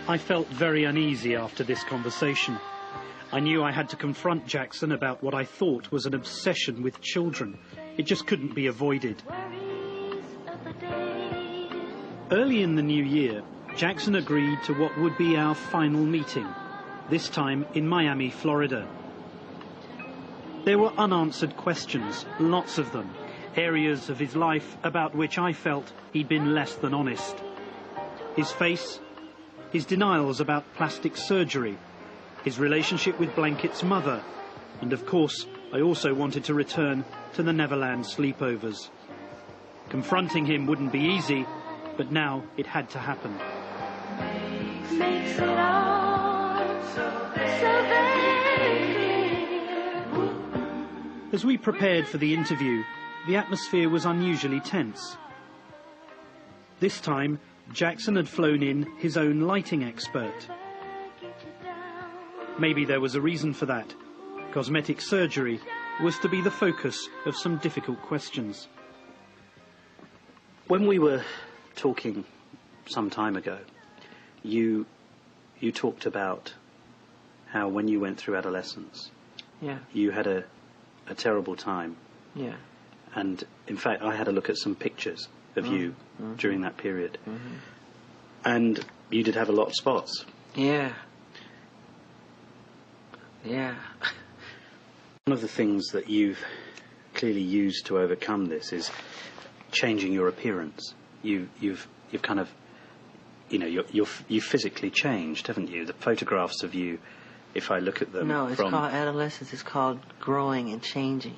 I felt very uneasy after this conversation. I knew I had to confront Jackson about what I thought was an obsession with children. It just couldn't be avoided. Early in the new year, Jackson agreed to what would be our final meeting, this time in Miami, Florida. There were unanswered questions, lots of them, areas of his life about which I felt he'd been less than honest. His face, his denials about plastic surgery, his relationship with Blanket's mother, and of course, I also wanted to return to the Neverland sleepovers. Confronting him wouldn't be easy, but now it had to happen. Makes it all so very clear. As we prepared for the interview, the atmosphere was unusually tense. This time, Jackson had flown in his own lighting expert. Maybe there was a reason for that. Cosmetic surgery was to be the focus of some difficult questions. When we were talking some time ago, you talked about how when you went through adolescence, you had a terrible time. Yeah. And in fact, I had a look at some pictures of you during that period. And you did have a lot of spots. Yeah. Yeah. One of the things that you've clearly used to overcome this is changing your appearance. You've kind of, you know, you've physically changed, haven't you? The photographs of you, if I look at them. No, it's called adolescence. It's called growing and changing.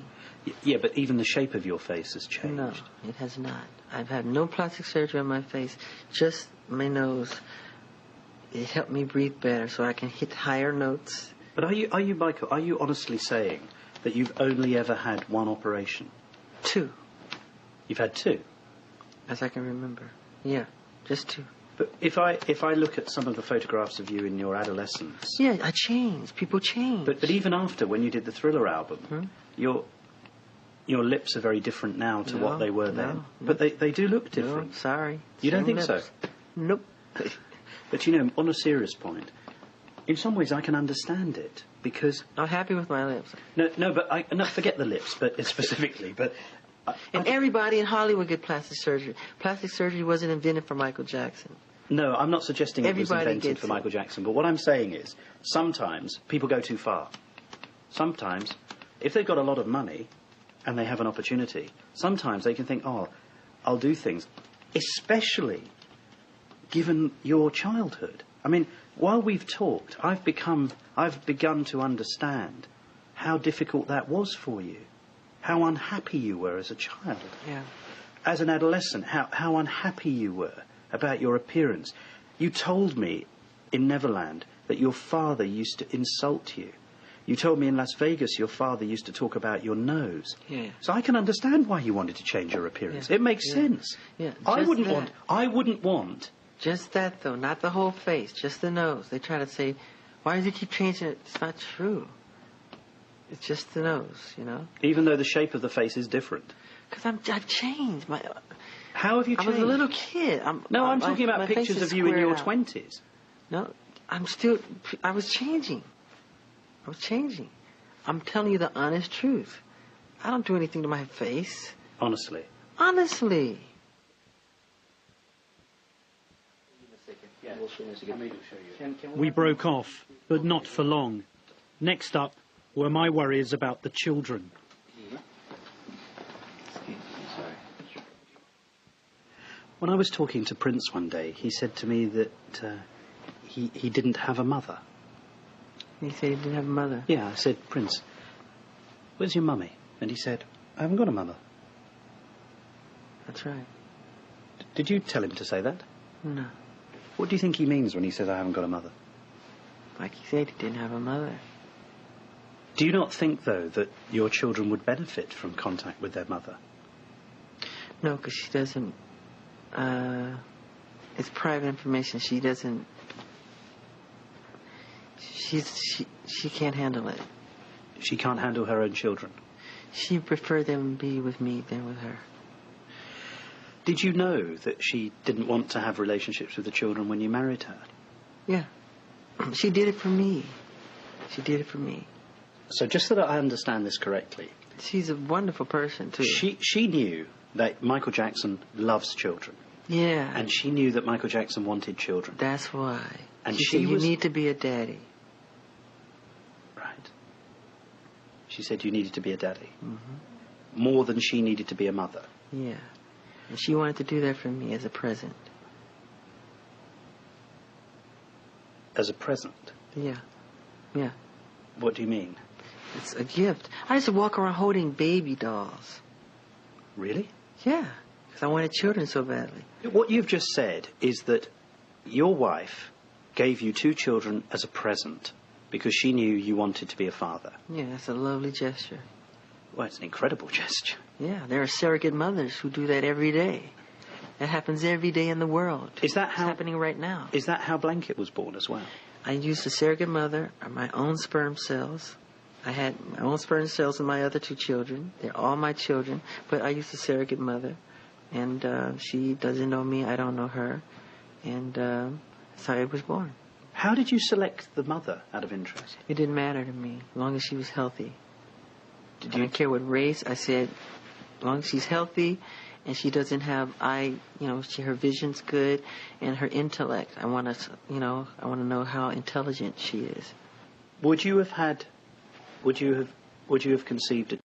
Yeah, but even the shape of your face has changed. No, it has not. I've had no plastic surgery on my face, just my nose. It helped me breathe better so I can hit higher notes. But are you, Michael, are you honestly saying that you've only ever had one operation? 2. You've had 2? As I can remember. Yeah, just 2. But if I look at some of the photographs of you in your adolescence... Yeah, I changed. People change. But even after, when you did the Thriller album, your lips are very different now to what they were then. But they do look different. No, sorry. You don't think lips. so? Nope. But, you know, on a serious point, in some ways I can understand it, because... I'm happy with my lips. No, but forget the lips, but specifically, but... And everybody in Hollywood get plastic surgery. Plastic surgery wasn't invented for Michael Jackson. No, I'm not suggesting it was Everybody invented for Michael Jackson, but what I'm saying is, sometimes people go too far. Sometimes, if they've got a lot of money and they have an opportunity, sometimes they can think, oh, I'll do things, especially given your childhood. I mean, while we've talked, I've begun to understand how difficult that was for you, how unhappy you were as a child. Yeah. As an adolescent, how unhappy you were about your appearance. You told me in Neverland that your father used to insult you. You told me in Las Vegas your father used to talk about your nose. Yeah. So I can understand why you wanted to change your appearance. Yeah. It makes sense. Yeah. I wouldn't want... Just that, though, not the whole face, just the nose. They try to say, why does he keep changing it? It's not true. It's just the nose, you know? Even though the shape of the face is different. Because I've changed. How have you changed? I was a little kid. I'm talking about pictures of you in your 20s. No, I was changing. I'm telling you the honest truth. I don't do anything to my face. Honestly? Honestly. We broke off, but not for long. Next up were my worries about the children. When I was talking to Prince one day, he said to me that he didn't have a mother. He said he didn't have a mother? Yeah, I said, Prince, where's your mummy? And he said, I haven't got a mother. That's right. Did you tell him to say that? No. What do you think he means when he says I haven't got a mother? Like he said, he didn't have a mother. Do you not think, though, that your children would benefit from contact with their mother? No, because she doesn't... it's private information. She doesn't... She can't handle it. She can't handle her own children? She preferred them be with me than with her. Did you know that she didn't want to have relationships with the children when you married her? Yeah. She did it for me. She did it for me. So just so that I understand this correctly, She's a wonderful person, too. she knew that Michael Jackson loves children. Yeah. And she knew that Michael Jackson wanted children. That's why. And she she said, was... you need to be a daddy. Right. She said you needed to be a daddy. Mm-hmm. More than she needed to be a mother. Yeah. And she wanted to do that for me as a present. As a present? Yeah. Yeah. What do you mean? It's a gift. I used to walk around holding baby dolls. Really? Yeah. Because I wanted children so badly. What you've just said is that your wife gave you 2 children as a present because she knew you wanted to be a father. Yeah, that's a lovely gesture. Well, it's an incredible gesture. Yeah, there are surrogate mothers who do that every day. That happens every day in the world. Is that It's how... happening right now. Is that how Blanket was born as well? I used a surrogate mother, or my own sperm cells. I had my own sperm cells in my other 2 children. They're all my children, but I used a surrogate mother. And she doesn't know me, I don't know her. And that's how I was born. How did you select the mother, out of interest? It didn't matter to me, as long as she was healthy. Did I you... didn't care what race. I said, as long as she's healthy and she doesn't have her vision's good and her intellect. I want to know how intelligent she is. Would you have conceived